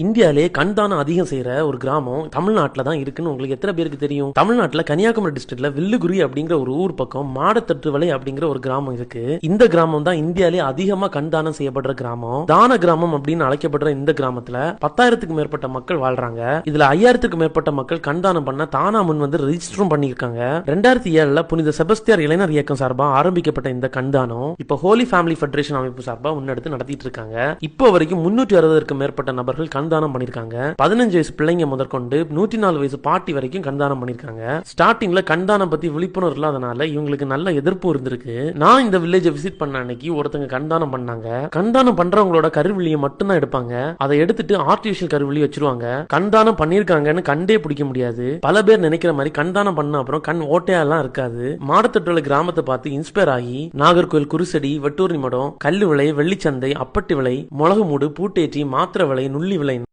இந்தியாலே கண்தானம் அதிகம் செய்யற ஒரு கிராமம் தமிழ்நாட்டில் தான் இருக்குன்னு உங்களுக்கு எத்தனை பேருக்கு தெரியும்? தமிழ்நாட்டில் கன்னியாகுமரி டிஸ்ட்ரிக்ட்ல வில்லுகுரி அப்படிங்கிற ஒரு ஊர் பக்கம் மாடத்தட்டுவலை அப்படிங்கிற ஒரு கிராமம் இருக்கு. இந்த கிராமம் தான் இந்தியாலே அதிகமா கண்தானம் செய்யப்படுற கிராமம். தான கிராமம் அப்படின்னு அழைக்கப்படுற இந்த கிராமத்துல 10,000க்கு மேற்பட்ட மக்கள் வாழ்றாங்க. இதுல 5,000க்கு மேற்பட்ட மக்கள் கண்தானம் பண்ண தானா முன் வந்து ரெஜிஸ்டரும் பண்ணியிருக்காங்க. 2007 புனித செபஸ்தியார் இளைஞர் இயக்கம் சார்பா ஆரம்பிக்கப்பட்ட இந்த கண்தானம் இப்ப ஹோலி ஃபேமிலி ஃபெடரேஷன் அமைப்பு சார்பா முன்னெடுத்து நடத்திட்டு இருக்காங்க. இப்போ வரைக்கும் 360க்கு மேற்பட்ட நபர்கள் கண்தானம் பண்ணிருக்காங்க. 15 வயசு பிள்ளைங்க முதற்கொண்டு 104 வயசு பாட்டி வரைக்கும் கண்தானம் பண்ணிருக்காங்க. ஸ்டார்டிங்ல கண்தானம் பத்தி விழிப்புணர்வு இல்லாதனால இவங்களுக்கு நல்ல எதிர்ப்பு இருந்திருக்கு. நான் இந்த வில்லேஜை விசிட் பண்ண அன்னைக்கு ஒருத்தங்க கண்தானம் பண்ணாங்க. கண்தானம் பண்றவங்களோட கருவிழியை மட்டும் தான் எடுப்பாங்க. அதை எடுத்துட்டு ஆர்டிபிஷியல் கருவிழி வச்சிருவாங்க. கண்தானம் பண்ணிருக்காங்கன்னு கண்டே பிடிக்க முடியாது. பல பேர் நினைக்கிற மாதிரி கண்தானம் பண்ண அப்புறம் கண் ஓட்டையெல்லாம் இருக்காது. மாடத்தட்டுவலை கிராமத்தை பார்த்து இன்ஸ்பயர் ஆகி நாகர்கோவில் குருசடி, வெட்டூரி மடம், கல்லு விலை, வெள்ளிச்சந்தை, அப்பட்டி விலை, மிளகு மூடு, பூட்டேற்றி, மாத்திரை விலை, நுள்ளி விலை